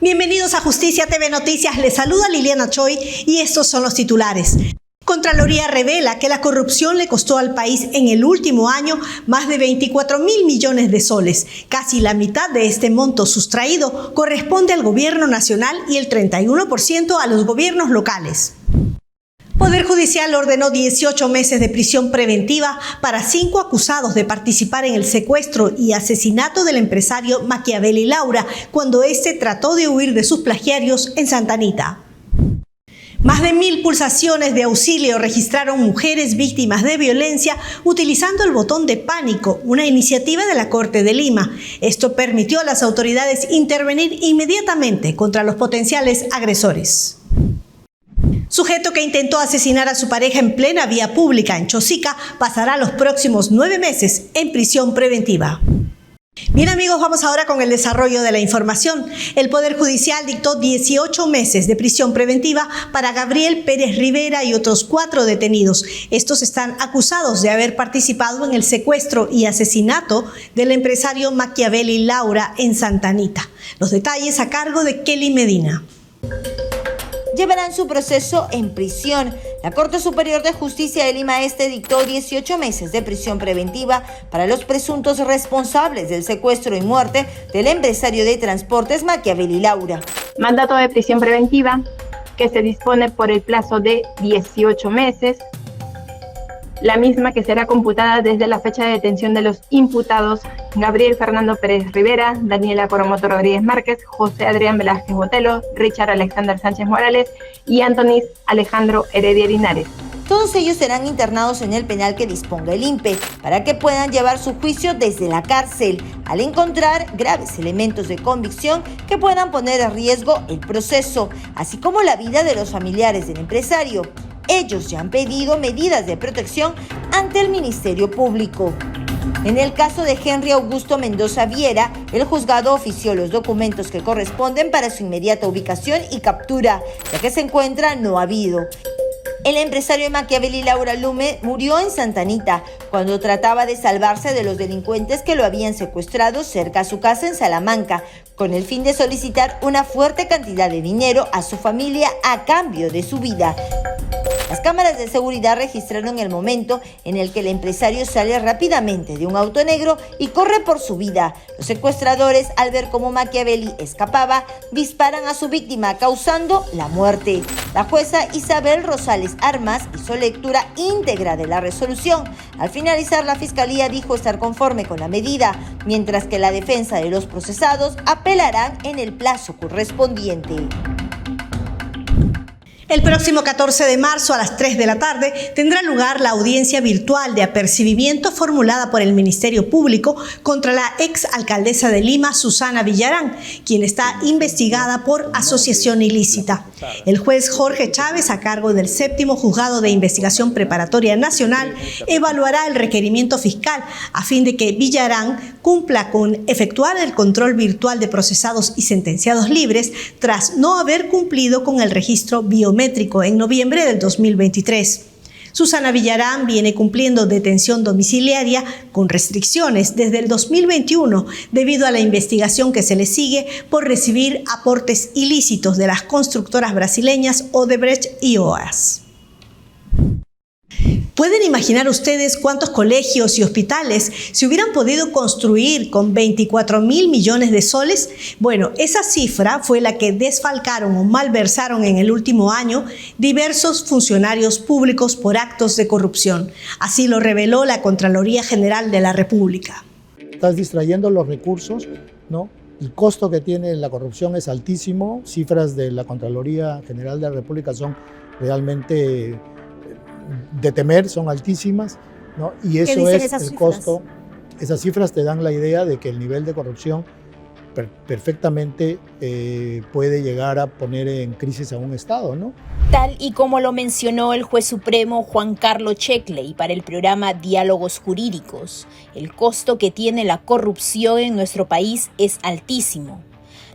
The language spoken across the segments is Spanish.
Bienvenidos a Justicia TV Noticias, les saluda Liliana Choi y estos son los titulares. Contraloría revela que la corrupción le costó al país en el último año más de 24.000 millones de soles. Casi la mitad de este monto sustraído corresponde al gobierno nacional y el 31% a los gobiernos locales. Poder Judicial ordenó 18 meses de prisión preventiva para 5 acusados de participar en el secuestro y asesinato del empresario Machiavelli Laura cuando éste trató de huir de sus plagiarios en Santa Anita. Más de 1.000 pulsaciones de auxilio registraron mujeres víctimas de violencia utilizando el botón de pánico, una iniciativa de la Corte de Lima. Esto permitió a las autoridades intervenir inmediatamente contra los potenciales agresores. Sujeto que intentó asesinar a su pareja en plena vía pública en Chosica pasará los próximos 9 meses en prisión preventiva. Bien amigos, vamos ahora con el desarrollo de la información. El Poder Judicial dictó 18 meses de prisión preventiva para Gabriel Pérez Rivera y otros 4 detenidos. Estos están acusados de haber participado en el secuestro y asesinato del empresario Machiavelli Laura en Santa Anita. Los detalles a cargo de Kelly Medina. Llevarán su proceso en prisión. La Corte Superior de Justicia de Lima Este dictó 18 meses de prisión preventiva para los presuntos responsables del secuestro y muerte del empresario de transportes Machiavelli Laura. Mandato de prisión preventiva que se dispone por el plazo de 18 meses, la misma que será computada desde la fecha de detención de los imputados Gabriel Fernando Pérez Rivera, Daniela Coromoto Rodríguez Márquez, José Adrián Velázquez Botelo, Richard Alexander Sánchez Morales y Antonis Alejandro Heredia Linares. Todos ellos serán internados en el penal que disponga el INPE para que puedan llevar su juicio desde la cárcel al encontrar graves elementos de convicción que puedan poner en riesgo el proceso, así como la vida de los familiares del empresario. Ellos ya han pedido medidas de protección ante el Ministerio Público. En el caso de Henry Augusto Mendoza Viera, el juzgado ofició los documentos que corresponden para su inmediata ubicación y captura, ya que se encuentra no habido. El empresario Machiavelli Laura Lume murió en Santa Anita cuando trataba de salvarse de los delincuentes que lo habían secuestrado cerca a su casa en Salamanca, con el fin de solicitar una fuerte cantidad de dinero a su familia a cambio de su vida. Las cámaras de seguridad registraron el momento en el que el empresario sale rápidamente de un auto negro y corre por su vida. Los secuestradores, al ver cómo Machiavelli escapaba, disparan a su víctima, causando la muerte. La jueza Isabel Rosales Armas hizo lectura íntegra de la resolución. Al finalizar, la Fiscalía dijo estar conforme con la medida, mientras que la defensa de los procesados apelarán en el plazo correspondiente. El próximo 14 de marzo a las 3 de la tarde tendrá lugar la audiencia virtual de apercibimiento formulada por el Ministerio Público contra la ex alcaldesa de Lima, Susana Villarán, quien está investigada por asociación ilícita. El juez Jorge Chávez, a cargo del 7º Juzgado de Investigación Preparatoria Nacional, evaluará el requerimiento fiscal a fin de que Villarán cumpla con efectuar el control virtual de procesados y sentenciados libres tras no haber cumplido con el registro biométrico en noviembre del 2023. Susana Villarán viene cumpliendo detención domiciliaria con restricciones desde el 2021 debido a la investigación que se le sigue por recibir aportes ilícitos de las constructoras brasileñas Odebrecht y OAS. ¿Pueden imaginar ustedes cuántos colegios y hospitales se hubieran podido construir con 24.000 millones de soles? Bueno, esa cifra fue la que desfalcaron o malversaron en el último año diversos funcionarios públicos por actos de corrupción. Así lo reveló la Contraloría General de la República. Estás distrayendo los recursos, ¿no? El costo que tiene la corrupción es altísimo. Cifras de la Contraloría General de la República son realmente de temer, son altísimas, ¿no? Y eso es el costo. Esas cifras te dan la idea de que el nivel de corrupción perfectamente puede llegar a poner en crisis a un Estado, ¿no? Tal y como lo mencionó el juez supremo Juan Carlos Checkley para el programa Diálogos Jurídicos, el costo que tiene la corrupción en nuestro país es altísimo.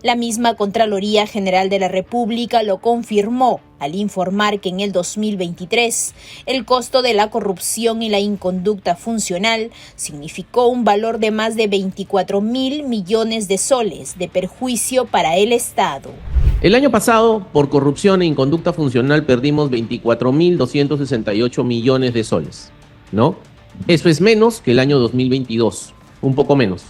La misma Contraloría General de la República lo confirmó al informar que en el 2023 el costo de la corrupción y la inconducta funcional significó un valor de más de 24.000 millones de soles de perjuicio para el Estado. El año pasado, por corrupción e inconducta funcional, perdimos 24.268 millones de soles, ¿no? Eso es menos que el año 2022, un poco menos.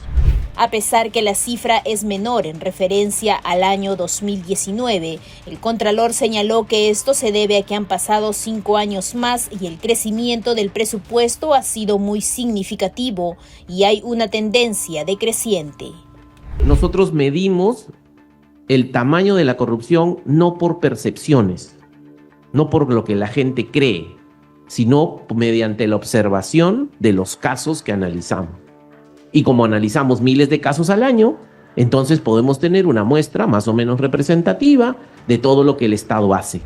A pesar que la cifra es menor en referencia al año 2019, el Contralor señaló que esto se debe a que han pasado 5 años más y el crecimiento del presupuesto ha sido muy significativo y hay una tendencia decreciente. Nosotros medimos el tamaño de la corrupción no por percepciones, no por lo que la gente cree, sino mediante la observación de los casos que analizamos. Y como analizamos miles de casos al año, entonces podemos tener una muestra más o menos representativa de todo lo que el Estado hace.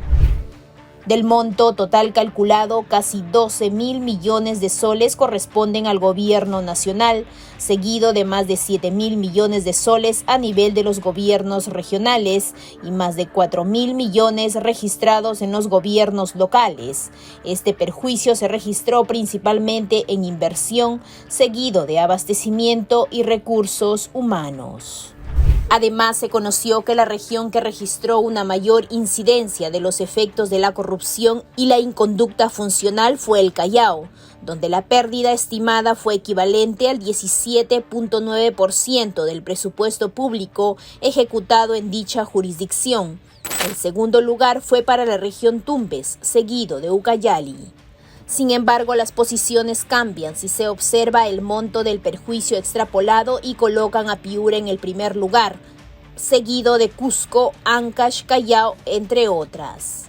Del monto total calculado, casi 12.000 millones de soles corresponden al gobierno nacional, seguido de más de 7.000 millones de soles a nivel de los gobiernos regionales y más de 4.000 millones registrados en los gobiernos locales. Este perjuicio se registró principalmente en inversión, seguido de abastecimiento y recursos humanos. Además, se conoció que la región que registró una mayor incidencia de los efectos de la corrupción y la inconducta funcional fue el Callao, donde la pérdida estimada fue equivalente al 17.9% del presupuesto público ejecutado en dicha jurisdicción. El segundo lugar fue para la región Tumbes, seguido de Ucayali. Sin embargo, las posiciones cambian si se observa el monto del perjuicio extrapolado y colocan a Piura en el primer lugar, seguido de Cusco, Ancash, Callao, entre otras.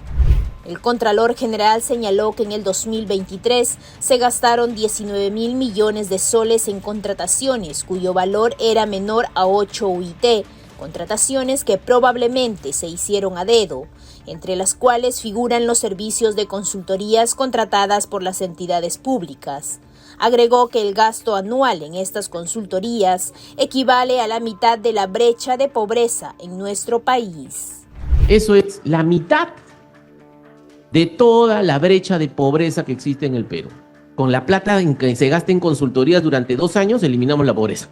El Contralor General señaló que en el 2023 se gastaron 19.000 millones de soles en contrataciones, cuyo valor era menor a 8 UIT, contrataciones que probablemente se hicieron a dedo, entre las cuales figuran los servicios de consultorías contratadas por las entidades públicas. Agregó que el gasto anual en estas consultorías equivale a la mitad de la brecha de pobreza en nuestro país. Eso es la mitad de toda la brecha de pobreza que existe en el Perú. Con la plata en que se gasta en consultorías durante 2 años, eliminamos la pobreza.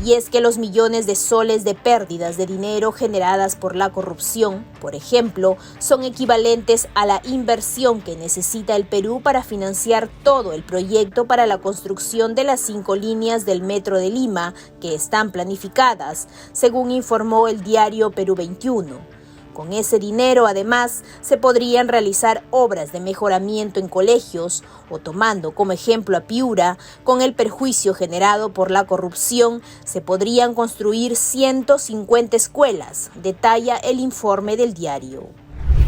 Y es que los millones de soles de pérdidas de dinero generadas por la corrupción, por ejemplo, son equivalentes a la inversión que necesita el Perú para financiar todo el proyecto para la construcción de las 5 líneas del Metro de Lima que están planificadas, según informó el diario Perú 21. Con ese dinero, además, se podrían realizar obras de mejoramiento en colegios o, tomando como ejemplo a Piura, con el perjuicio generado por la corrupción, se podrían construir 150 escuelas, detalla el informe del diario.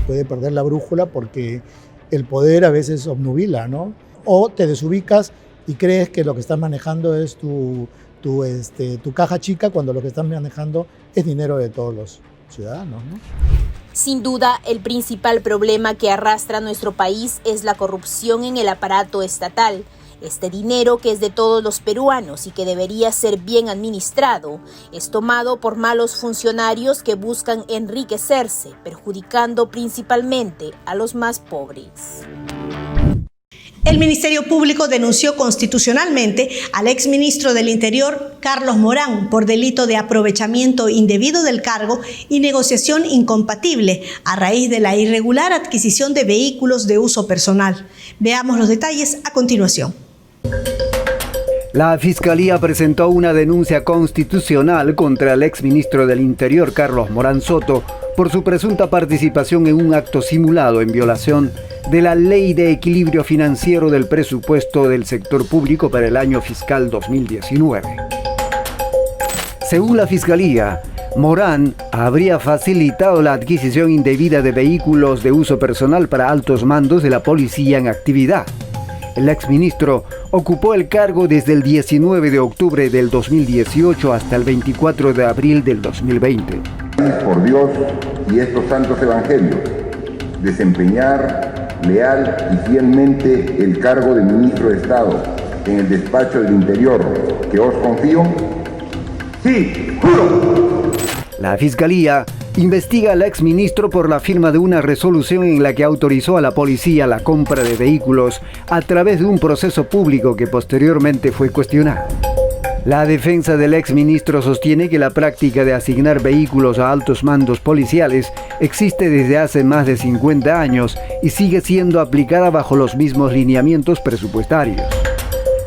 Puede perder la brújula porque el poder a veces obnubila, ¿no? O te desubicas y crees que lo que estás manejando es tu caja chica cuando lo que estás manejando es dinero de todos los ciudadanos, ¿no? Sin duda, el principal problema que arrastra nuestro país es la corrupción en el aparato estatal. Este dinero, que es de todos los peruanos y que debería ser bien administrado, es tomado por malos funcionarios que buscan enriquecerse, perjudicando principalmente a los más pobres. El Ministerio Público denunció constitucionalmente al exministro del Interior, Carlos Morán, por delito de aprovechamiento indebido del cargo y negociación incompatible a raíz de la irregular adquisición de vehículos de uso personal. Veamos los detalles a continuación. La Fiscalía presentó una denuncia constitucional contra el exministro del Interior, Carlos Morán Soto, por su presunta participación en un acto simulado en violación de la Ley de Equilibrio Financiero del Presupuesto del Sector Público para el año fiscal 2019. Según la Fiscalía, Morán habría facilitado la adquisición indebida de vehículos de uso personal para altos mandos de la policía en actividad. El exministro ocupó el cargo desde el 19 de octubre del 2018 hasta el 24 de abril del 2020. Por Dios y estos santos evangelios, desempeñar leal y fielmente el cargo de ministro de Estado en el despacho del Interior, que os confío. Sí, juro. La Fiscalía investiga al exministro por la firma de una resolución en la que autorizó a la policía la compra de vehículos a través de un proceso público que posteriormente fue cuestionado. La defensa del exministro sostiene que la práctica de asignar vehículos a altos mandos policiales existe desde hace más de 50 años y sigue siendo aplicada bajo los mismos lineamientos presupuestarios.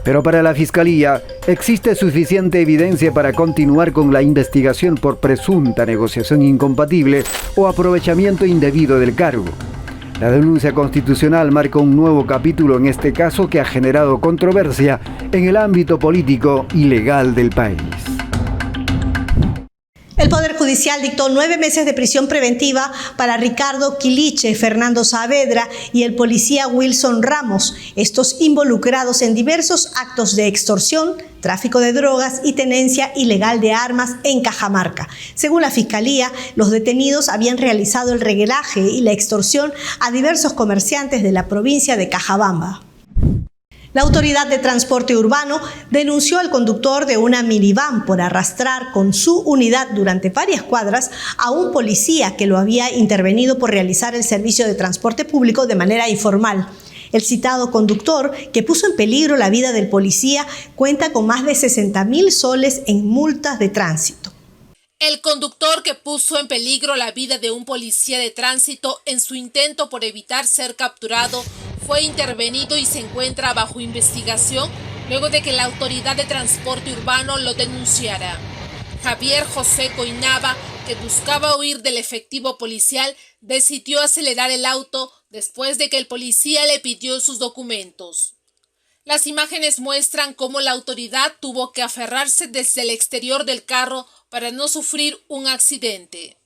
Pero para la Fiscalía existe suficiente evidencia para continuar con la investigación por presunta negociación incompatible o aprovechamiento indebido del cargo. La denuncia constitucional marca un nuevo capítulo en este caso que ha generado controversia en el ámbito político y legal del país. El Poder Judicial dictó 9 meses de prisión preventiva para Ricardo Quiliche, Fernando Saavedra y el policía Wilson Ramos, estos involucrados en diversos actos de extorsión, tráfico de drogas y tenencia ilegal de armas en Cajamarca. Según la Fiscalía, los detenidos habían realizado el regueraje y la extorsión a diversos comerciantes de la provincia de Cajabamba. La Autoridad de Transporte Urbano denunció al conductor de una minivan por arrastrar con su unidad durante varias cuadras a un policía que lo había intervenido por realizar el servicio de transporte público de manera informal. El citado conductor, que puso en peligro la vida del policía, cuenta con más de 60.000 soles en multas de tránsito. El conductor que puso en peligro la vida de un policía de tránsito en su intento por evitar ser capturado fue intervenido y se encuentra bajo investigación luego de que la Autoridad de Transporte Urbano lo denunciara. Javier José Coinaba, que buscaba huir del efectivo policial, decidió acelerar el auto después de que el policía le pidió sus documentos. Las imágenes muestran cómo la autoridad tuvo que aferrarse desde el exterior del carro para no sufrir un accidente.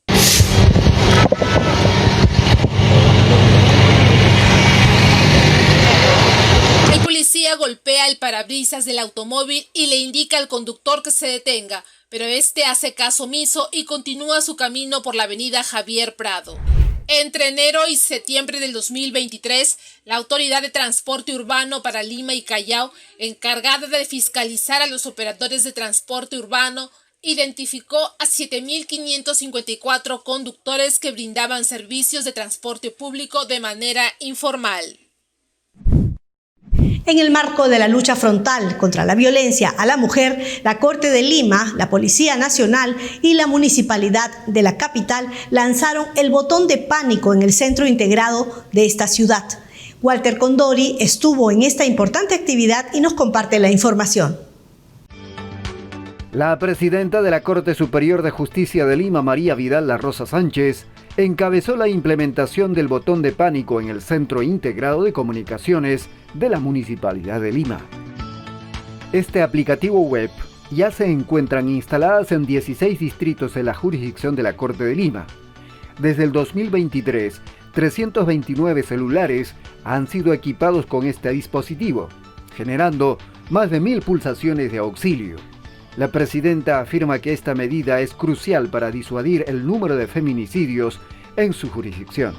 El policía golpea el parabrisas del automóvil y le indica al conductor que se detenga, pero este hace caso omiso y continúa su camino por la avenida Javier Prado. Entre enero y septiembre del 2023, la Autoridad de Transporte Urbano para Lima y Callao, encargada de fiscalizar a los operadores de transporte urbano, identificó a 7.554 conductores que brindaban servicios de transporte público de manera informal. En el marco de la lucha frontal contra la violencia a la mujer, la Corte de Lima, la Policía Nacional y la Municipalidad de la capital lanzaron el botón de pánico en el centro integrado de esta ciudad. Walter Condori estuvo en esta importante actividad y nos comparte la información. La presidenta de la Corte Superior de Justicia de Lima, María Vidal La Rosa Sánchez, encabezó la implementación del botón de pánico en el Centro Integrado de Comunicaciones de la Municipalidad de Lima. Este aplicativo web ya se encuentran instaladas en 16 distritos de la jurisdicción de la Corte de Lima. Desde el 2023, 329 celulares han sido equipados con este dispositivo, generando más de 1.000 pulsaciones de auxilio. La presidenta afirma que esta medida es crucial para disuadir el número de feminicidios en su jurisdicción.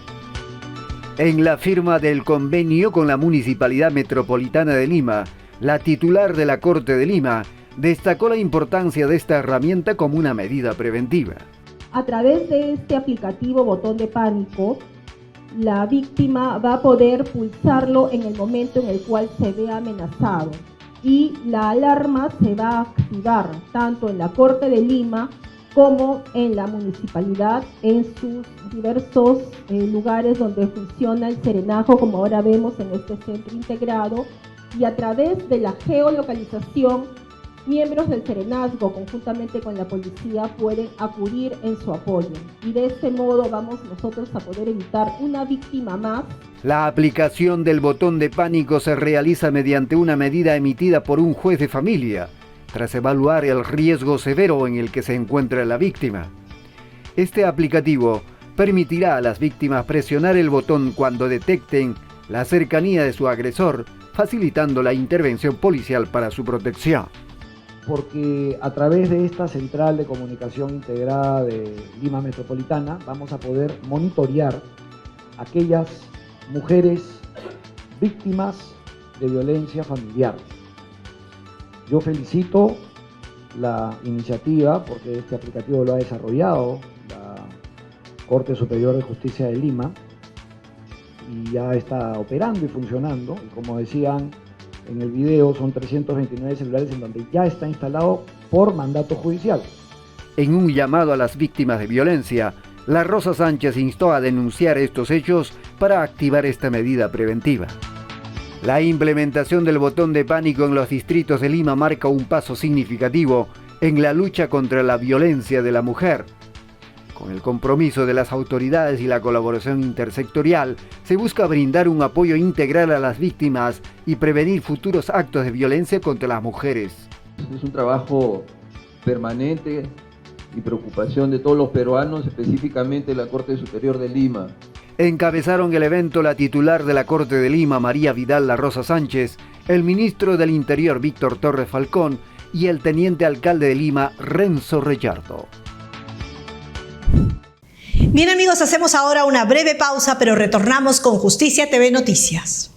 En la firma del convenio con la Municipalidad Metropolitana de Lima, la titular de la Corte de Lima destacó la importancia de esta herramienta como una medida preventiva. A través de este aplicativo botón de pánico, la víctima va a poder pulsarlo en el momento en el cual se ve amenazado y la alarma se va a activar tanto en la Corte de Lima como en la municipalidad, en sus diversos lugares donde funciona el serenazgo, como ahora vemos en este centro integrado, y a través de la geolocalización, miembros del serenazgo conjuntamente con la policía pueden acudir en su apoyo. Y de este modo vamos nosotros a poder evitar una víctima más. La aplicación del botón de pánico se realiza mediante una medida emitida por un juez de familia, tras evaluar el riesgo severo en el que se encuentra la víctima. Este aplicativo permitirá a las víctimas presionar el botón cuando detecten la cercanía de su agresor, facilitando la intervención policial para su protección. Porque a través de esta central de comunicación integrada de Lima Metropolitana vamos a poder monitorear aquellas mujeres víctimas de violencia familiar. Yo felicito la iniciativa porque este aplicativo lo ha desarrollado la Corte Superior de Justicia de Lima y ya está operando y funcionando. Y como decían en el video, son 329 celulares en donde ya está instalado por mandato judicial. En un llamado a las víctimas de violencia, La Rosa Sánchez instó a denunciar estos hechos para activar esta medida preventiva. La implementación del botón de pánico en los distritos de Lima marca un paso significativo en la lucha contra la violencia de la mujer. Con el compromiso de las autoridades y la colaboración intersectorial, se busca brindar un apoyo integral a las víctimas y prevenir futuros actos de violencia contra las mujeres. Es un trabajo permanente y preocupación de todos los peruanos, específicamente la Corte Superior de Lima. Encabezaron el evento la titular de la Corte de Lima, María Vidal La Rosa Sánchez, el ministro del Interior, Víctor Torres Falcón, y el teniente alcalde de Lima, Renzo Reyardo. Bien amigos, hacemos ahora una breve pausa, pero retornamos con Justicia TV Noticias.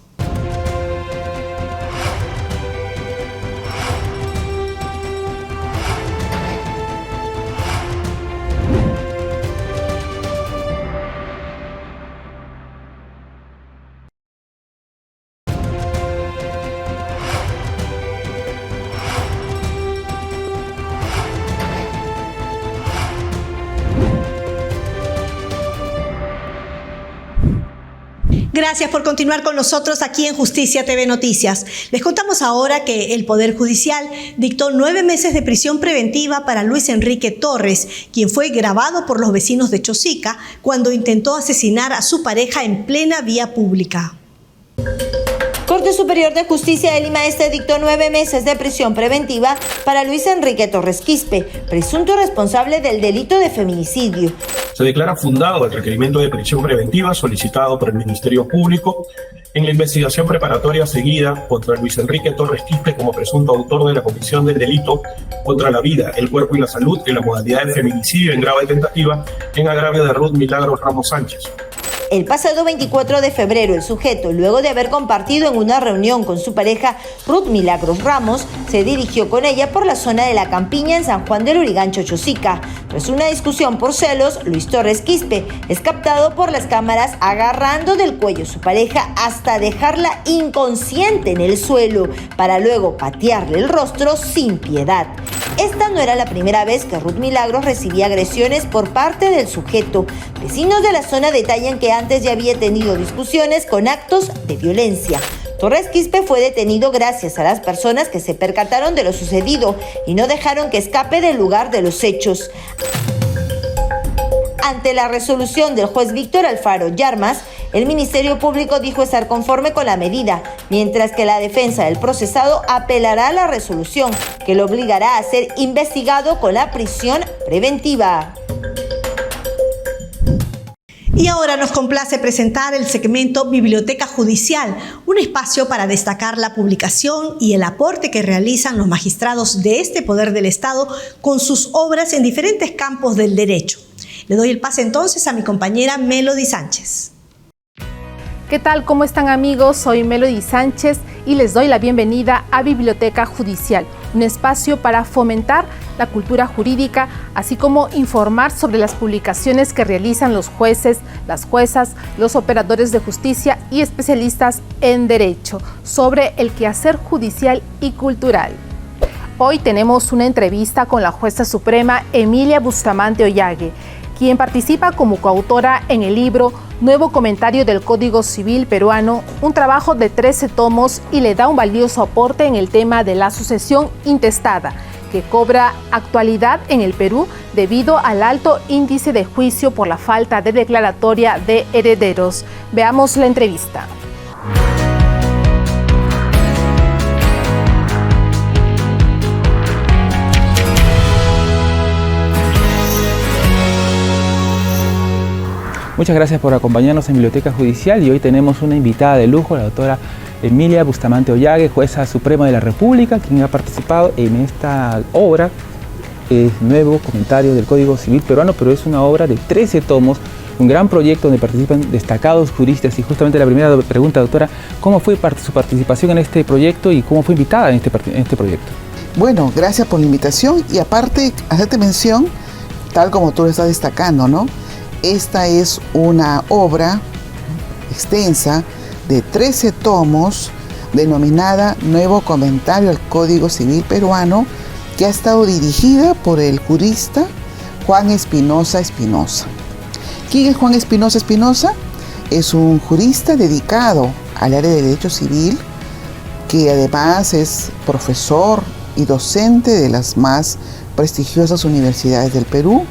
Gracias por continuar con nosotros aquí en Justicia TV Noticias. Les contamos ahora que el Poder Judicial dictó 9 meses de prisión preventiva para Luis Enrique Torres, quien fue grabado por los vecinos de Chosica cuando intentó asesinar a su pareja en plena vía pública. Corte Superior de Justicia de Lima Este dictó 9 meses de prisión preventiva para Luis Enrique Torres Quispe, presunto responsable del delito de feminicidio. Se declara fundado el requerimiento de prisión preventiva solicitado por el Ministerio Público en la investigación preparatoria seguida contra Luis Enrique Torres Quispe como presunto autor de la comisión del delito contra la vida, el cuerpo y la salud en la modalidad de feminicidio en grado de tentativa en agravio de Ruth Milagros Ramos Sánchez. El pasado 24 de febrero, el sujeto, luego de haber compartido en una reunión con su pareja Ruth Milagros Ramos, se dirigió con ella por la zona de La Campiña en San Juan del Lurigancho, Chosica. Tras una discusión por celos, Luis Torres Quispe es captado por las cámaras agarrando del cuello a su pareja hasta dejarla inconsciente en el suelo, para luego patearle el rostro sin piedad. Esta no era la primera vez que Ruth Milagros recibía agresiones por parte del sujeto. Vecinos de la zona detallan que antes ya había tenido discusiones con actos de violencia. Torres Quispe fue detenido gracias a las personas que se percataron de lo sucedido y no dejaron que escape del lugar de los hechos. Ante la resolución del juez Víctor Alfaro Yarmas, el Ministerio Público dijo estar conforme con la medida, mientras que la defensa del procesado apelará a la resolución, que lo obligará a ser investigado con la prisión preventiva. Y ahora nos complace presentar el segmento Biblioteca Judicial, un espacio para destacar la publicación y el aporte que realizan los magistrados de este poder del Estado con sus obras en diferentes campos del derecho. Le doy el pase entonces a mi compañera Melody Sánchez. ¿Qué tal? ¿Cómo están amigos? Soy Melody Sánchez y les doy la bienvenida a Biblioteca Judicial, un espacio para fomentar la cultura jurídica, así como informar sobre las publicaciones que realizan los jueces, las juezas, los operadores de justicia y especialistas en derecho sobre el quehacer judicial y cultural. Hoy tenemos una entrevista con la jueza suprema Emilia Bustamante Ollague, quien participa como coautora en el libro Nuevo Comentario del Código Civil Peruano, un trabajo de 13 tomos y le da un valioso aporte en el tema de la sucesión intestada, que cobra actualidad en el Perú debido al alto índice de juicio por la falta de declaratoria de herederos. Veamos la entrevista. Muchas gracias por acompañarnos en Biblioteca Judicial y hoy tenemos una invitada de lujo, la doctora Emilia Bustamante Ollague, jueza suprema de la República, quien ha participado en esta obra, Nuevo Comentario del Código Civil Peruano, pero es una obra de 13 tomos, un gran proyecto donde participan destacados juristas. Y justamente la primera pregunta, doctora, ¿cómo fue su participación en este proyecto y cómo fue invitada en este proyecto? Bueno, gracias por la invitación y aparte hacerte mención, tal como tú lo estás destacando, ¿no? Esta es una obra extensa de 13 tomos denominada Nuevo Comentario al Código Civil Peruano, que ha estado dirigida por el jurista Juan Espinosa Espinosa. ¿Quién es Juan Espinosa Espinosa? Es un jurista dedicado al área de derecho civil, que además es profesor y docente de las más prestigiosas universidades del Perú,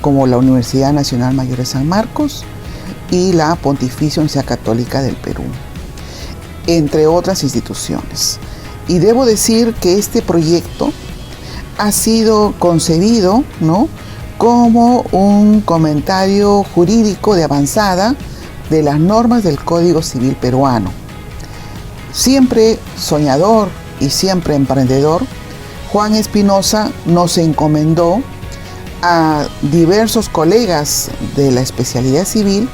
como la Universidad Nacional Mayor de San Marcos y la Pontificia Universidad Católica del Perú, entre otras instituciones. Y debo decir que este proyecto ha sido concebido, ¿no?, como un comentario jurídico de avanzada de las normas del Código Civil peruano. Siempre soñador y siempre emprendedor, Juan Espinosa nos encomendó a diversos colegas de la especialidad civil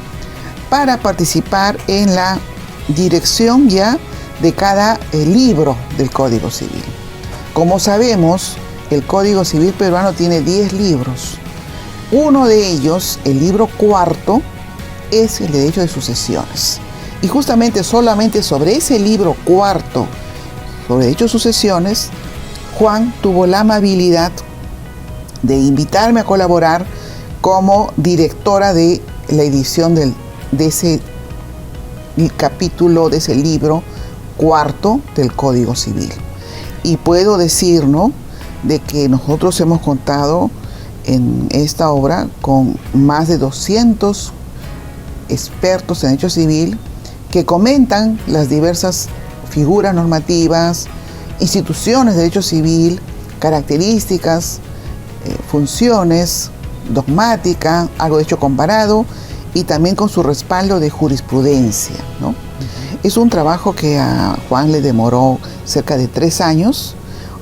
para participar en la dirección ya de cada libro del Código Civil. Como sabemos, el Código Civil peruano tiene 10 libros. Uno de ellos, el libro cuarto, es el derecho de sucesiones. Y justamente solamente sobre ese libro cuarto, sobre derecho de sucesiones, Juan tuvo la amabilidad de invitarme a colaborar como directora de la edición de ese capítulo, de ese libro cuarto del Código Civil. Y puedo decir, ¿no?, de que nosotros hemos contado en esta obra con más de 200 expertos en derecho civil que comentan las diversas figuras normativas, instituciones de derecho civil, características, funciones, dogmática, algo de hecho comparado y también con su respaldo de jurisprudencia, ¿no? Es un trabajo que a Juan le demoró cerca de 3 años.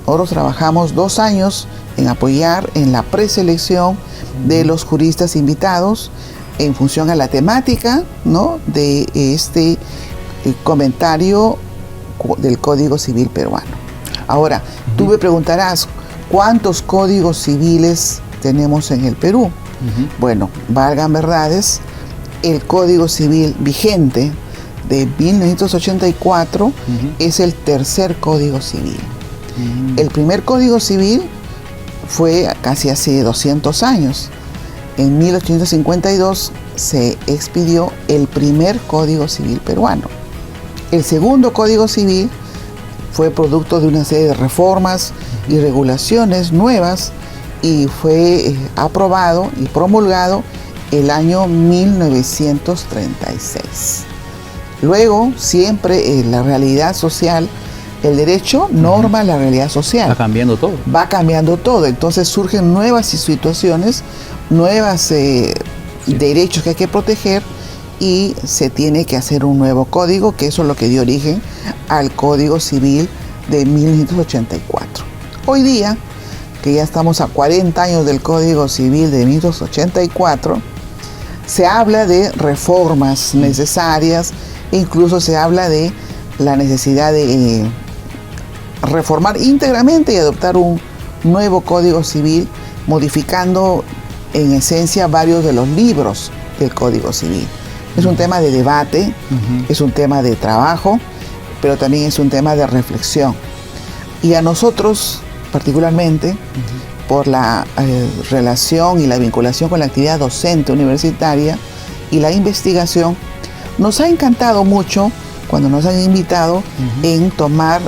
Nosotros trabajamos 2 años en apoyar en la preselección de los juristas invitados en función a la temática, ¿no?, de este comentario del Código Civil peruano. Ahora, tú me preguntarás, ¿cuántos códigos civiles tenemos en el Perú? Bueno, valgan verdades, el Código Civil vigente de 1984 es el tercer Código Civil. El primer Código Civil fue casi hace 200 años. En 1852 se expidió el primer Código Civil peruano. El segundo Código Civil fue producto de una serie de reformas y regulaciones nuevas y fue aprobado y promulgado el año 1936. Luego, siempre la realidad social, el derecho norma la realidad social. Va cambiando todo. Va cambiando todo. Entonces surgen nuevas situaciones, nuevos derechos que hay que proteger y se tiene que hacer un nuevo código, que eso es lo que dio origen al Código Civil de 1984. Hoy día, que ya estamos a 40 años del Código Civil de 1984, se habla de reformas necesarias e incluso se habla de la necesidad de reformar íntegramente y adoptar un nuevo Código Civil, modificando en esencia varios de los libros del Código Civil. Es un tema de debate, es un tema de trabajo, pero también es un tema de reflexión. Y a nosotros, particularmente, por la relación y la vinculación con la actividad docente universitaria y la investigación, nos ha encantado mucho cuando nos han invitado en tomar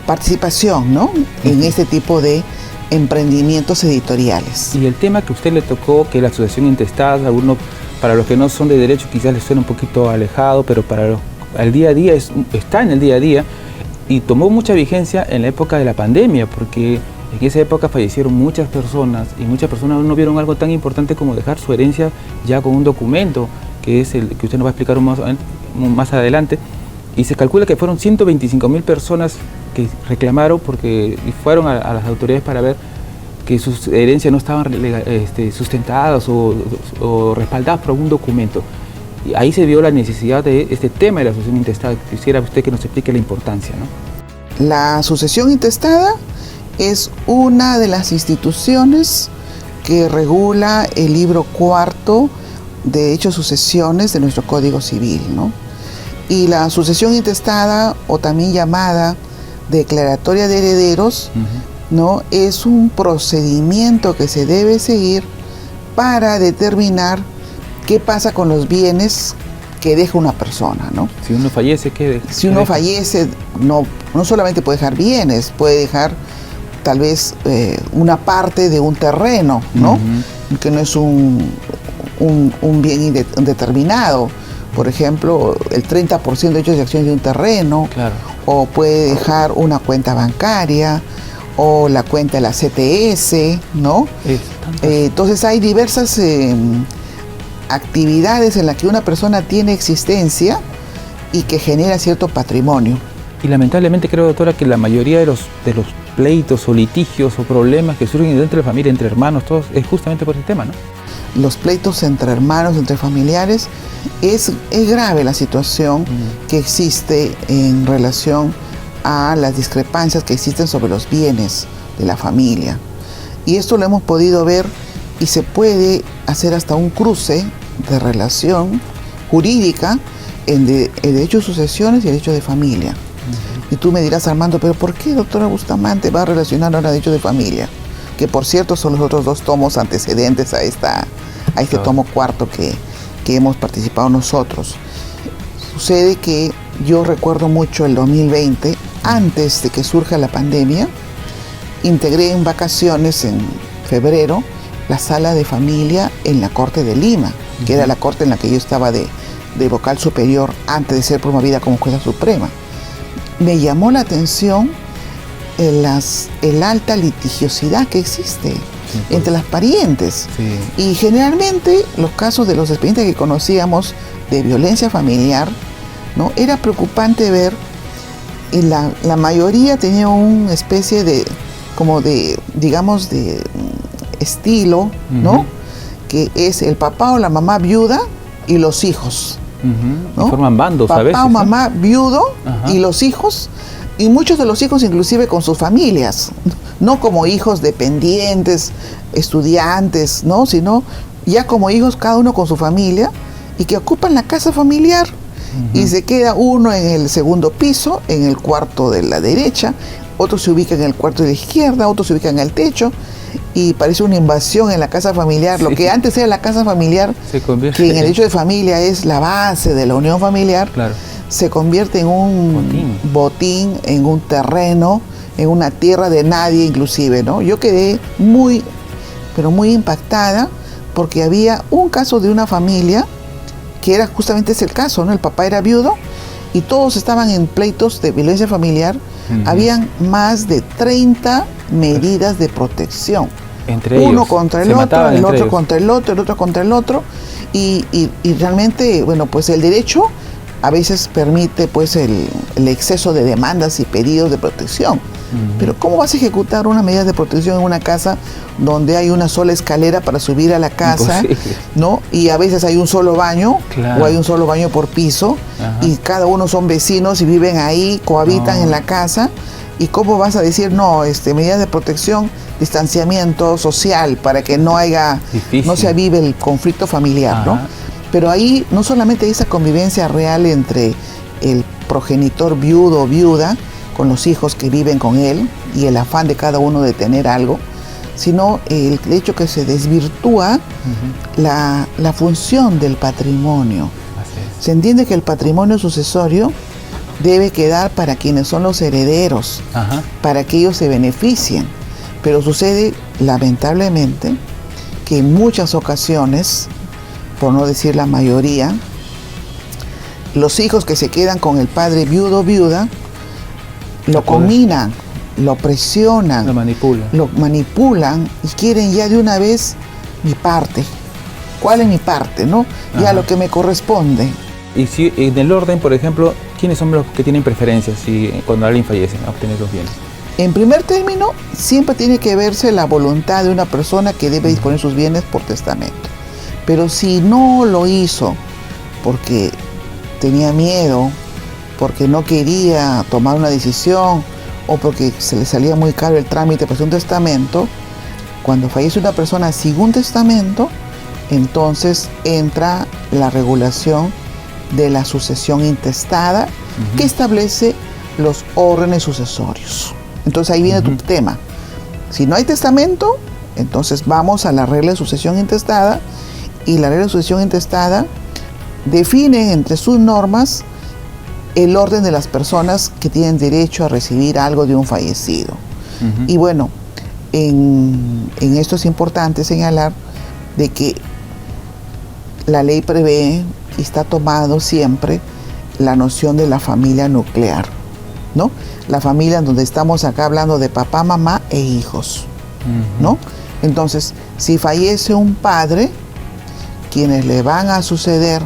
participación, ¿no?, en este tipo de emprendimientos editoriales. Y el tema que a usted le tocó, que la asociación intestada, algunos, para los que no son de derecho quizás les suena un poquito alejado, pero para el día a día está en el día a día y tomó mucha vigencia en la época de la pandemia, porque en esa época fallecieron muchas personas y muchas personas no vieron algo tan importante como dejar su herencia ya con un documento, que es el que usted nos va a explicar más adelante, y se calcula que fueron 125.000 personas que reclamaron porque fueron a las autoridades para ver que sus herencias no estaban sustentadas o respaldadas por algún documento. Y ahí se vio la necesidad de este tema de la sucesión intestada. Quisiera usted que nos explique la importancia, ¿no? La sucesión intestada es una de las instituciones que regula el libro cuarto de hechos sucesiones de nuestro Código Civil, ¿no? Y la sucesión intestada, o también llamada declaratoria de herederos, ¿no? Es un procedimiento que se debe seguir para determinar qué pasa con los bienes que deja una persona, ¿no? Si uno fallece, ¿qué deja? Si uno fallece, no solamente puede dejar bienes, puede dejar tal vez una parte de un terreno, ¿no? Que no es un bien indeterminado. Por ejemplo, el 30% de hechos de acciones de un terreno, claro. O puede dejar una cuenta bancaria, o la cuenta de la CTS, ¿no? Entonces hay diversas actividades en las que una persona tiene existencia y que genera cierto patrimonio. Y lamentablemente creo, doctora, que la mayoría de los pleitos o litigios o problemas que surgen dentro de la familia, entre hermanos, todos, es justamente por ese tema, ¿no? Los pleitos entre hermanos, entre familiares, es grave la situación que existe en relación a las discrepancias que existen sobre los bienes de la familia. Y esto lo hemos podido ver y se puede hacer hasta un cruce de relación jurídica en derecho de sucesiones y derecho de familia. Y tú me dirás, Armando, ¿pero por qué, doctora Bustamante, va a relacionar ahora derecho de familia? Que por cierto son los otros dos tomos antecedentes a este tomo cuarto que hemos participado nosotros. Sucede que yo recuerdo mucho el 2020, antes de que surja la pandemia, integré en vacaciones en febrero la sala de familia en la Corte de Lima, que era la corte en la que yo estaba de vocal superior antes de ser promovida como jueza suprema. Me llamó la atención el alta litigiosidad que existe entre las parientes. Y generalmente los casos de los expedientes que conocíamos de violencia familiar, ¿no? Era preocupante ver, la mayoría tenía una especie de, como de, digamos, de estilo, ¿no? Que es el papá o la mamá viuda y los hijos. ¿No? Forman bandos a veces. Papá o mamá viudo y los hijos, y muchos de los hijos inclusive con sus familias, no como hijos dependientes, estudiantes, ¿no? Sino ya como hijos cada uno con su familia y que ocupan la casa familiar. Y se queda uno en el segundo piso, en el cuarto de la derecha, otro se ubica en el cuarto de la izquierda, otro se ubica en el techo, y parece una invasión en la casa familiar. Lo que antes era la casa familiar, que en el hecho de familia es la base de la unión familiar, se convierte en un botín, en un terreno, en una tierra de nadie inclusive, ¿no? Yo quedé muy, pero muy impactada, porque había un caso de una familia que era justamente ese el caso, ¿no? El papá era viudo y todos estaban en pleitos de violencia familiar. Habían más de 30 medidas de protección. Entre uno ellos. Contra el otro, el otro contra el otro, el otro contra el otro. Y realmente, bueno, pues el derecho a veces permite pues el exceso de demandas y pedidos de protección. Pero ¿cómo vas a ejecutar una medida de protección en una casa donde hay una sola escalera para subir a la casa, ¿no? Y a veces hay un solo baño, o hay un solo baño por piso, y cada uno son vecinos y viven ahí, cohabitan en la casa? ¿Y cómo vas a decir, no, medidas de protección, distanciamiento social, para que no se avive el conflicto familiar, ¿no? Pero ahí no solamente hay esa convivencia real entre el progenitor viudo o viuda con los hijos que viven con él y el afán de cada uno de tener algo, sino el hecho que se desvirtúa la función del patrimonio. Se entiende que el patrimonio sucesorio debe quedar para quienes son los herederos, para que ellos se beneficien. Pero sucede, lamentablemente, que en muchas ocasiones, por no decir la mayoría, los hijos que se quedan con el padre viudo o viuda, lo combinan, lo presionan, lo manipulan y quieren ya de una vez mi parte. ¿Cuál es mi parte, no? Ya lo que me corresponde. Y si en el orden, por ejemplo, ¿quiénes son los que tienen preferencias cuando alguien fallece a obtener los bienes? En primer término, siempre tiene que verse la voluntad de una persona que debe disponer sus bienes por testamento. Pero si no lo hizo porque tenía miedo, porque no quería tomar una decisión o porque se le salía muy caro el trámite para hacer un testamento, Cuando fallece una persona sin un testamento, entonces entra la regulación de la sucesión intestada, que establece los órdenes sucesorios. Entonces ahí viene tu tema. Si no hay testamento, entonces vamos a la regla de sucesión intestada, y la regla de sucesión intestada define entre sus normas el orden de las personas que tienen derecho a recibir algo de un fallecido. Y bueno, en esto es importante señalar de que la ley prevé y está tomado siempre la noción de la familia nuclear, ¿no? La familia en donde estamos acá hablando de papá, mamá e hijos, ¿no? Entonces, si fallece un padre, quienes le van a suceder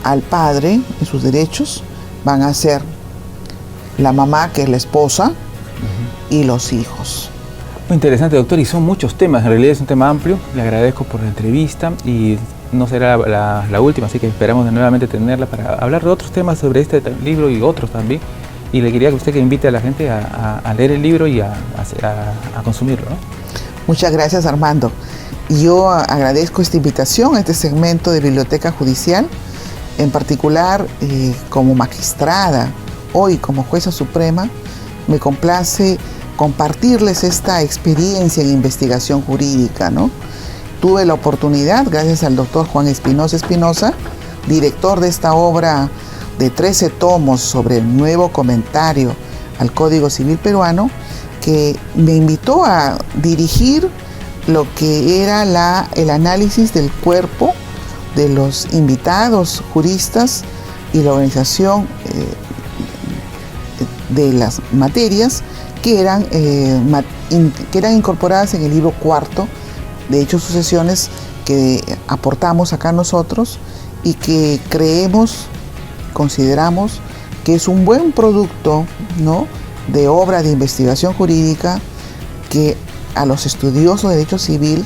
al padre en sus derechos van a ser la mamá, que es la esposa, y los hijos. Muy interesante, doctor, y son muchos temas, en realidad es un tema amplio. Le agradezco por la entrevista y no será la última, así que esperamos nuevamente tenerla para hablar de otros temas sobre este libro y otros también. Y le quería que usted invite a la gente a leer el libro y a consumirlo, ¿no? Muchas gracias, Armando. Yo agradezco esta invitación a este segmento de Biblioteca Judicial, en particular como magistrada, hoy como jueza suprema, me complace compartirles esta experiencia en investigación jurídica, ¿no? Tuve la oportunidad, gracias al doctor Juan Espinosa, director de esta obra de 13 tomos sobre el nuevo comentario al Código Civil peruano, que me invitó a dirigir lo que era el análisis del cuerpo de los invitados juristas y la organización de las materias que eran incorporadas en el libro cuarto de Hechos Sucesiones, que aportamos acá nosotros y que consideramos que es un buen producto, ¿no?, de obra de investigación jurídica, que a los estudiosos de derecho civil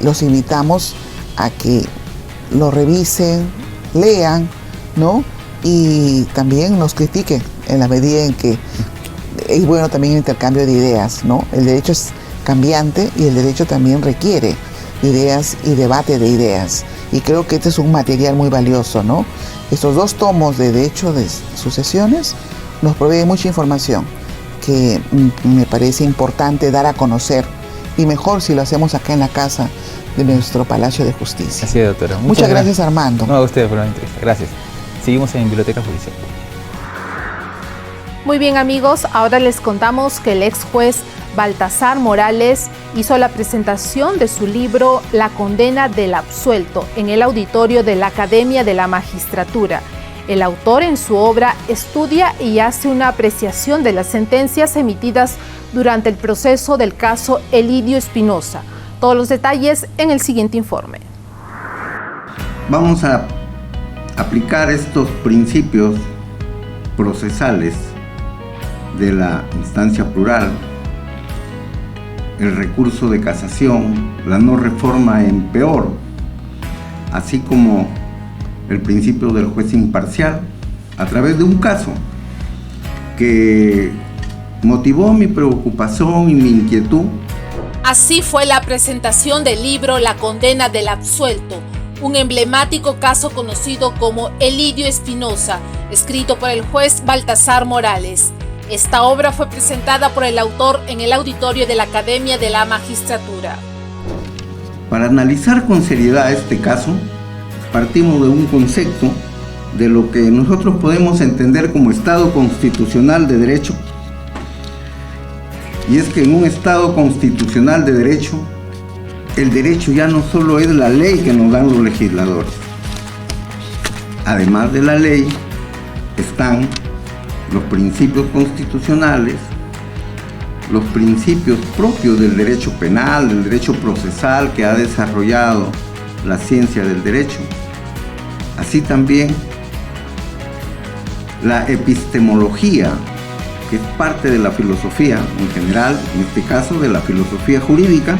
los invitamos a que lo revisen, lean, ¿no?, y también nos critiquen en la medida en que es bueno también el intercambio de ideas, ¿no? El derecho es cambiante y el derecho también requiere ideas y debate de ideas. Y creo que este es un material muy valioso, ¿no? Estos 2 tomos de Derecho de Sucesiones nos proveen mucha información que me parece importante dar a conocer, y mejor si lo hacemos acá en la casa de nuestro Palacio de Justicia. Así es, doctora. Muchas gracias, Armando. No, a usted por la entrevista. Gracias. Seguimos en Biblioteca Judicial. Muy bien, amigos, ahora les contamos que el ex juez Baltasar Morales hizo la presentación de su libro La condena del absuelto en el auditorio de la Academia de la Magistratura. El autor en su obra estudia y hace una apreciación de las sentencias emitidas durante el proceso del caso Elidio Espinosa. Todos los detalles en el siguiente informe. Vamos a aplicar estos principios procesales de la instancia plural, el recurso de casación, la no reforma en peor, así como el principio del juez imparcial, a través de un caso que motivó mi preocupación y mi inquietud. Así fue la presentación del libro La condena del absuelto, un emblemático caso conocido como Elidio Espinosa, escrito por el juez Baltasar Morales. Esta obra fue presentada por el autor en el auditorio de la Academia de la Magistratura. Para analizar con seriedad este caso, partimos de un concepto de lo que nosotros podemos entender como Estado constitucional de derecho. Y es que en un Estado constitucional de derecho, el derecho ya no solo es la ley que nos dan los legisladores. Además de la ley, están los principios constitucionales, los principios propios del derecho penal, del derecho procesal que ha desarrollado la ciencia del derecho, así también la epistemología, que es parte de la filosofía en general, en este caso de la filosofía jurídica,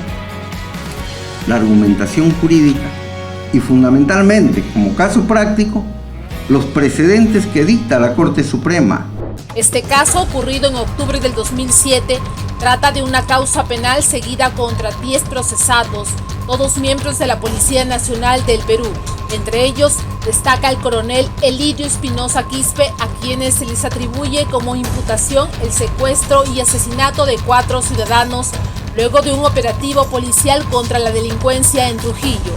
la argumentación jurídica y fundamentalmente, como caso práctico, los precedentes que dicta la Corte Suprema. Este caso, ocurrido en octubre del 2007, Trata de una causa penal seguida contra 10 procesados, todos miembros de la Policía Nacional del Perú. Entre ellos destaca el coronel Elidio Espinosa Quispe, a quienes se les atribuye como imputación el secuestro y asesinato de 4 ciudadanos luego de un operativo policial contra la delincuencia en Trujillo.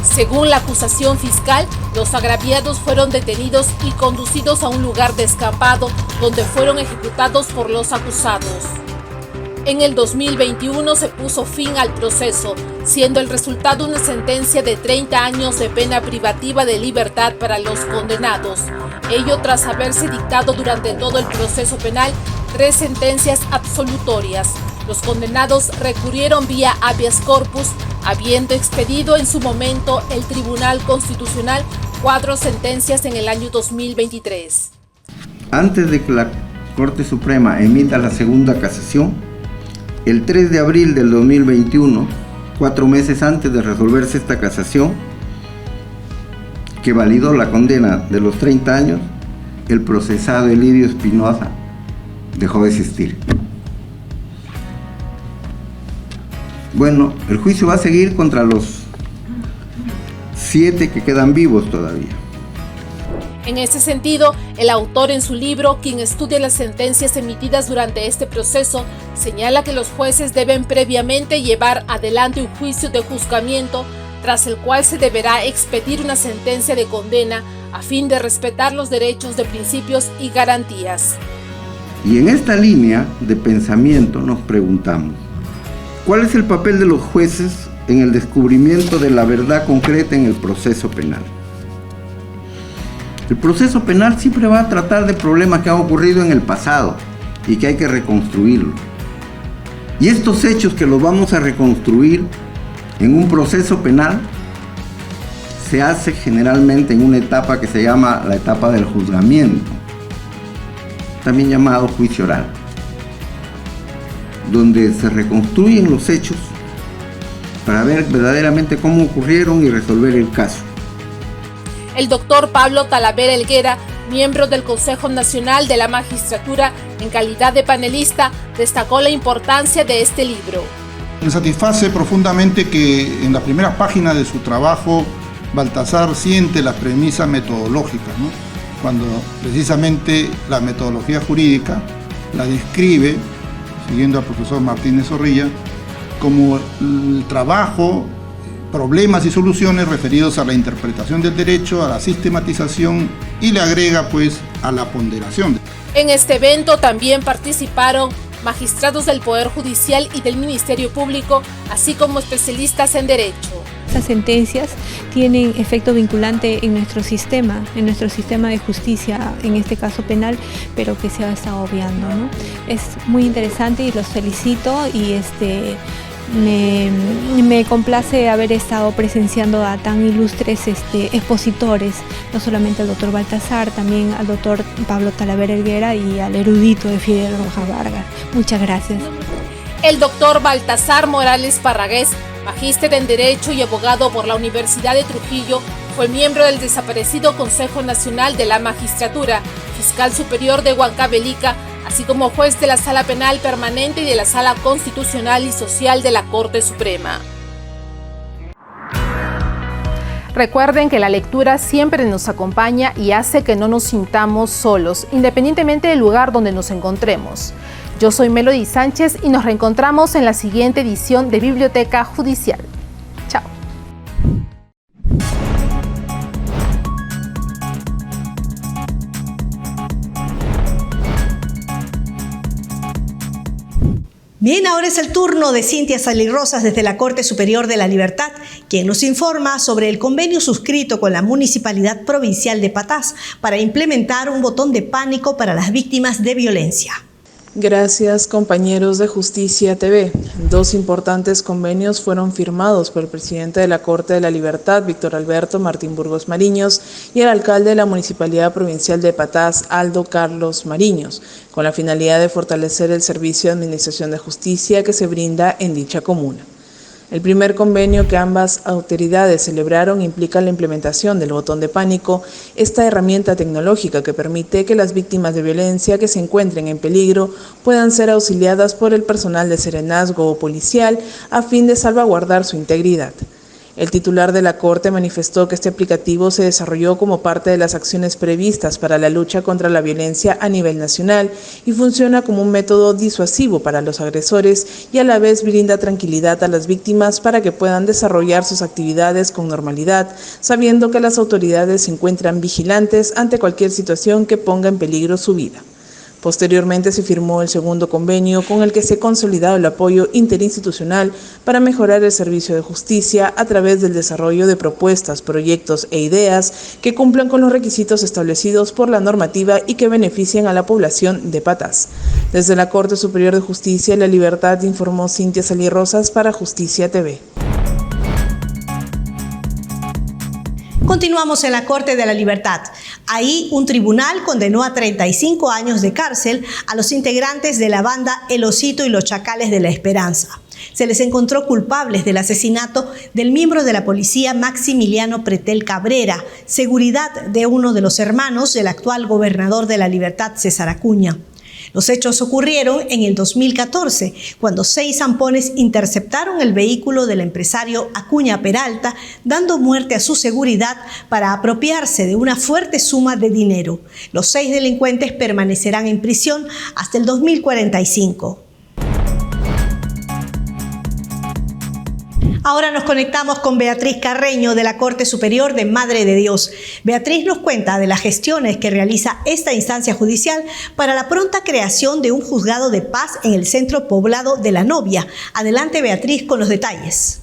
Según la acusación fiscal, los agraviados fueron detenidos y conducidos a un lugar descampado donde fueron ejecutados por los acusados. En el 2021 se puso fin al proceso, siendo el resultado una sentencia de 30 años de pena privativa de libertad para los condenados. Ello tras haberse dictado durante todo el proceso penal 3 sentencias absolutorias. Los condenados recurrieron vía habeas corpus, habiendo expedido en su momento el Tribunal Constitucional 4 sentencias en el año 2023. Antes de que la Corte Suprema emita la segunda casación, el 3 de abril del 2021, 4 meses antes de resolverse esta casación, que validó la condena de los 30 años, el procesado Elidio Espinosa dejó de existir. Bueno, el juicio va a seguir contra los 7 que quedan vivos todavía. En ese sentido, el autor en su libro, quien estudia las sentencias emitidas durante este proceso, señala que los jueces deben previamente llevar adelante un juicio de juzgamiento, tras el cual se deberá expedir una sentencia de condena a fin de respetar los derechos de principios y garantías. Y en esta línea de pensamiento nos preguntamos, ¿cuál es el papel de los jueces en el descubrimiento de la verdad concreta en el proceso penal? El proceso penal siempre va a tratar de problemas que han ocurrido en el pasado y que hay que reconstruirlos. Y estos hechos que los vamos a reconstruir en un proceso penal se hace generalmente en una etapa que se llama la etapa del juzgamiento, también llamado juicio oral, donde se reconstruyen los hechos para ver verdaderamente cómo ocurrieron y resolver el caso. El doctor Pablo Talavera Helguera, miembro del Consejo Nacional de la Magistratura, en calidad de panelista, destacó la importancia de este libro. Me satisface profundamente que en la primera página de su trabajo Baltasar siente las premisas metodológicas, ¿no? Cuando precisamente la metodología jurídica la describe, siguiendo al profesor Martínez Zorrilla, como el trabajo, problemas y soluciones referidos a la interpretación del derecho, a la sistematización y le agrega pues a la ponderación. En este evento también participaron magistrados del Poder Judicial y del Ministerio Público, así como especialistas en Derecho. Estas sentencias tienen efecto vinculante en nuestro sistema de justicia, en este caso penal, pero que se ha estado obviando, ¿no? Es muy interesante y los felicito y me complace haber estado presenciando a tan ilustres expositores, no solamente al doctor Baltasar, también al doctor Pablo Talavera Helguera y al erudito de Fidel Rojas Vargas. Muchas gracias. El doctor Baltasar Morales Parragués, magíster en Derecho y abogado por la Universidad de Trujillo, fue miembro del desaparecido Consejo Nacional de la Magistratura, fiscal superior de Huancavelica, así como juez de la Sala Penal Permanente y de la Sala Constitucional y Social de la Corte Suprema. Recuerden que la lectura siempre nos acompaña y hace que no nos sintamos solos, independientemente del lugar donde nos encontremos. Yo soy Melody Sánchez y nos reencontramos en la siguiente edición de Biblioteca Judicial. Chao. Bien, ahora es el turno de Cintia Salirrosas desde la Corte Superior de la Libertad, quien nos informa sobre el convenio suscrito con la Municipalidad Provincial de Patás para implementar un botón de pánico para las víctimas de violencia. Gracias, compañeros de Justicia TV. 2 importantes convenios fueron firmados por el presidente de la Corte de la Libertad, Víctor Alberto Martín Burgos Mariños, y el alcalde de la Municipalidad Provincial de Patás, Aldo Carlos Mariños, con la finalidad de fortalecer el servicio de administración de justicia que se brinda en dicha comuna. El primer convenio que ambas autoridades celebraron implica la implementación del botón de pánico, esta herramienta tecnológica que permite que las víctimas de violencia que se encuentren en peligro puedan ser auxiliadas por el personal de serenazgo o policial a fin de salvaguardar su integridad. El titular de la Corte manifestó que este aplicativo se desarrolló como parte de las acciones previstas para la lucha contra la violencia a nivel nacional y funciona como un método disuasivo para los agresores y a la vez brinda tranquilidad a las víctimas para que puedan desarrollar sus actividades con normalidad, sabiendo que las autoridades se encuentran vigilantes ante cualquier situación que ponga en peligro su vida. Posteriormente se firmó el segundo convenio con el que se ha consolidado el apoyo interinstitucional para mejorar el servicio de justicia a través del desarrollo de propuestas, proyectos e ideas que cumplan con los requisitos establecidos por la normativa y que beneficien a la población de Patás. Desde la Corte Superior de Justicia de la Libertad informó Cintia Salí Rosas para Justicia TV. Continuamos en la Corte de la Libertad. Ahí, un tribunal condenó a 35 años de cárcel a los integrantes de la banda El Osito y los Chacales de la Esperanza. Se les encontró culpables del asesinato del miembro de la policía Maximiliano Pretel Cabrera, seguridad de uno de los hermanos del actual gobernador de La Libertad, César Acuña. Los hechos ocurrieron en el 2014, cuando 6 zampones interceptaron el vehículo del empresario Acuña Peralta, dando muerte a su seguridad para apropiarse de una fuerte suma de dinero. Los 6 delincuentes permanecerán en prisión hasta el 2045. Ahora nos conectamos con Beatriz Carreño de la Corte Superior de Madre de Dios. Beatriz nos cuenta de las gestiones que realiza esta instancia judicial para la pronta creación de un juzgado de paz en el centro poblado de La Novia. Adelante, Beatriz, con los detalles.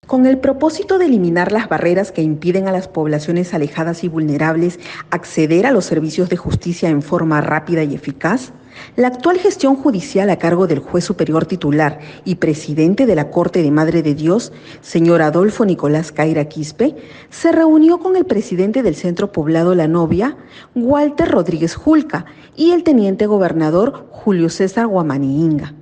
Con el propósito de eliminar las barreras que impiden a las poblaciones alejadas y vulnerables acceder a los servicios de justicia en forma rápida y eficaz, la actual gestión judicial a cargo del juez superior titular y presidente de la Corte de Madre de Dios, señor Adolfo Nicolás Caira Quispe, se reunió con el presidente del Centro Poblado La Novia, Walter Rodríguez Julca, y el teniente gobernador Julio César Guamani Inga.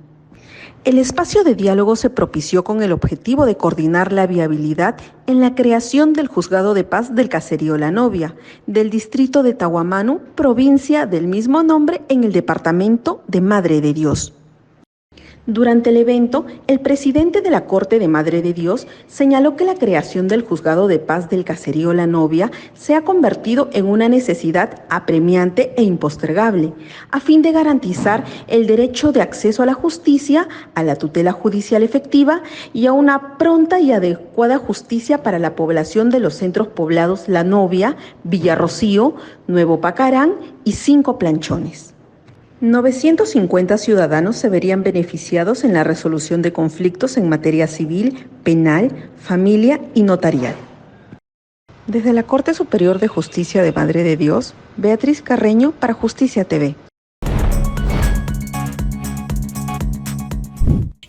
El espacio de diálogo se propició con el objetivo de coordinar la viabilidad en la creación del Juzgado de Paz del Caserío La Novia, del distrito de Tahuamanu, provincia del mismo nombre en el departamento de Madre de Dios. Durante el evento, el presidente de la Corte de Madre de Dios señaló que la creación del Juzgado de Paz del Caserío La Novia se ha convertido en una necesidad apremiante e impostergable, a fin de garantizar el derecho de acceso a la justicia, a la tutela judicial efectiva y a una pronta y adecuada justicia para la población de los centros poblados La Novia, Villarrocío, Nuevo Pacarán y 5 Planchones. 950 ciudadanos se verían beneficiados en la resolución de conflictos en materia civil, penal, familia y notarial. Desde la Corte Superior de Justicia de Madre de Dios, Beatriz Carreño para Justicia TV.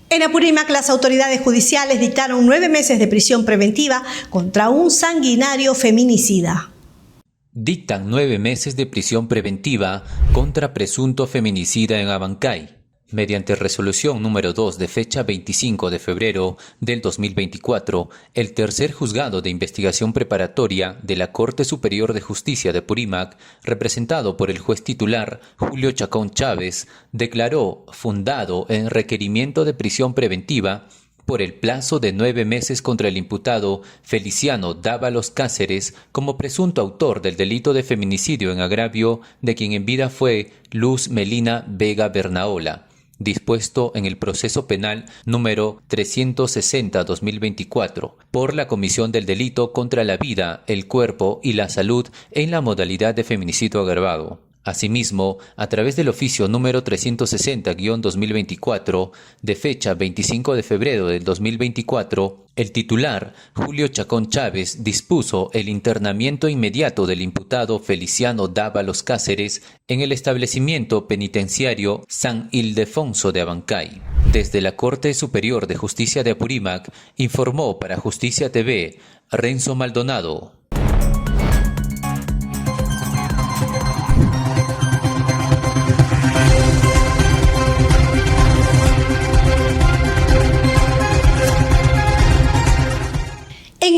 En Apurímac, las autoridades judiciales dictaron 9 meses de prisión preventiva contra un sanguinario feminicida. Dictan 9 meses de prisión preventiva contra presunto feminicida en Abancay. Mediante resolución número 2 de fecha 25 de febrero del 2024, el tercer juzgado de investigación preparatoria de la Corte Superior de Justicia de Apurímac, representado por el juez titular Julio Chacón Chávez, declaró fundado en requerimiento de prisión preventiva por el plazo de 9 meses contra el imputado Feliciano Dávalos Cáceres como presunto autor del delito de feminicidio en agravio de quien en vida fue Luz Melina Vega Bernaola, dispuesto en el proceso penal número 360-2024 por la comisión del delito contra la vida, el cuerpo y la salud en la modalidad de feminicidio agravado. Asimismo, a través del oficio número 360-2024, de fecha 25 de febrero del 2024, el titular, Julio Chacón Chávez, dispuso el internamiento inmediato del imputado Feliciano Dávalos Cáceres en el establecimiento penitenciario San Ildefonso de Abancay. Desde la Corte Superior de Justicia de Apurímac, informó para Justicia TV, Renzo Maldonado.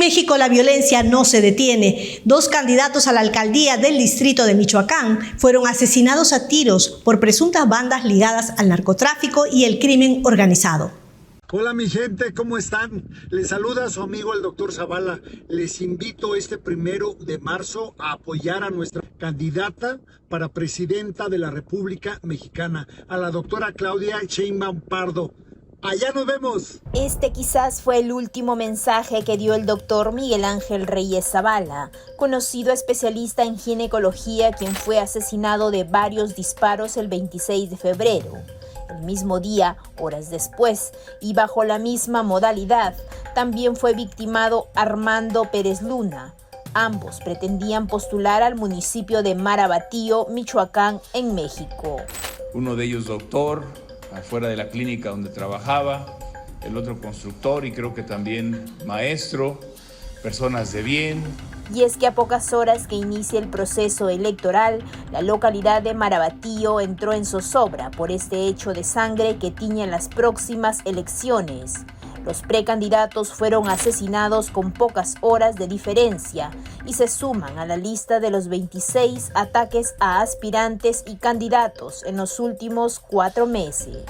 México la violencia no se detiene. 2 candidatos a la alcaldía del distrito de Michoacán fueron asesinados a tiros por presuntas bandas ligadas al narcotráfico y el crimen organizado. Hola mi gente, ¿cómo están? Les saluda su amigo el doctor Zavala. Les invito este 1 de marzo a apoyar a nuestra candidata para presidenta de la República Mexicana, a la doctora Claudia Sheinbaum Pardo. ¡Allá nos vemos! Este quizás fue el último mensaje que dio el doctor Miguel Ángel Reyes Zavala, conocido especialista en ginecología, quien fue asesinado de varios disparos el 26 de febrero. El mismo día, horas después, y bajo la misma modalidad, también fue victimado Armando Pérez Luna. Ambos pretendían postular al municipio de Marabatío, Michoacán, en México. Uno de ellos doctor, afuera de la clínica donde trabajaba, el otro constructor y creo que también maestro, personas de bien. Y es que a pocas horas que inicie el proceso electoral, la localidad de Marabatío entró en zozobra por este hecho de sangre que tiñe las próximas elecciones. Los precandidatos fueron asesinados con pocas horas de diferencia y se suman a la lista de los 26 ataques a aspirantes y candidatos en los últimos 4 meses.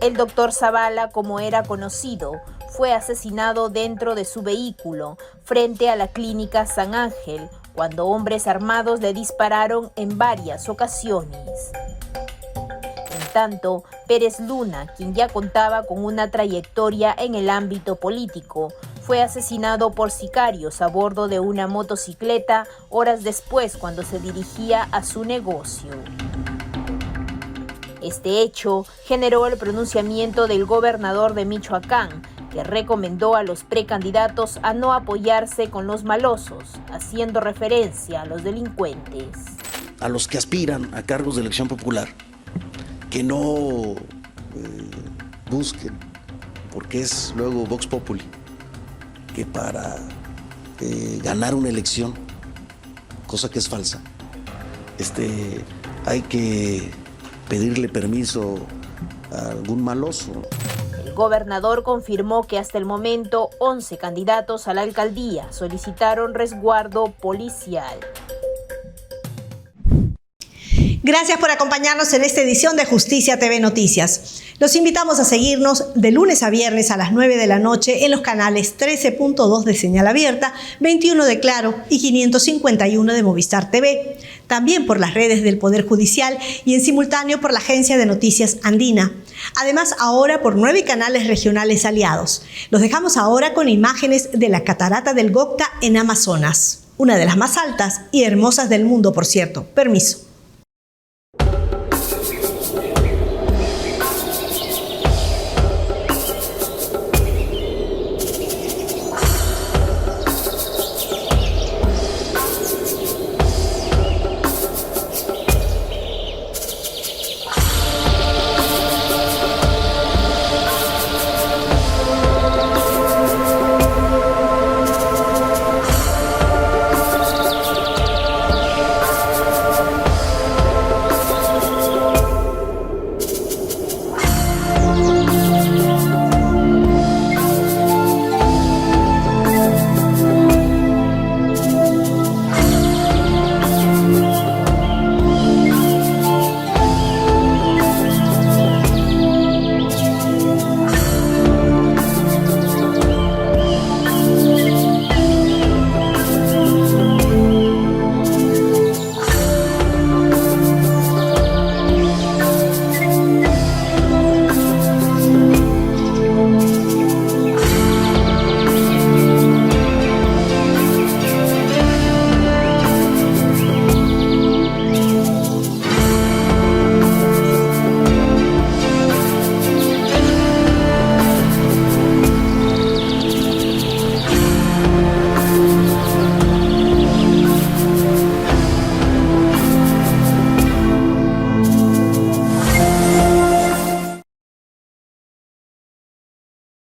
El doctor Zavala, como era conocido, fue asesinado dentro de su vehículo frente a la clínica San Ángel cuando hombres armados le dispararon en varias ocasiones. En tanto, Pérez Luna, quien ya contaba con una trayectoria en el ámbito político, fue asesinado por sicarios a bordo de una motocicleta horas después cuando se dirigía a su negocio. Este hecho generó el pronunciamiento del gobernador de Michoacán, que recomendó a los precandidatos a no apoyarse con los malosos, haciendo referencia a los delincuentes. A los que aspiran a cargos de elección popular, que no busquen, porque es luego Vox Populi, que para ganar una elección, cosa que es falsa, hay que pedirle permiso a algún maloso. El gobernador confirmó que hasta el momento 11 candidatos a la alcaldía solicitaron resguardo policial. Gracias por acompañarnos en esta edición de Justicia TV Noticias. Los invitamos a seguirnos de lunes a viernes a las 9 de la noche en los canales 13.2 de Señal Abierta, 21 de Claro y 551 de Movistar TV. También por las redes del Poder Judicial y en simultáneo por la Agencia de Noticias Andina. Además, ahora por 9 canales regionales aliados. Los dejamos ahora con imágenes de la Catarata del Gocta en Amazonas, una de las más altas y hermosas del mundo, por cierto. Permiso.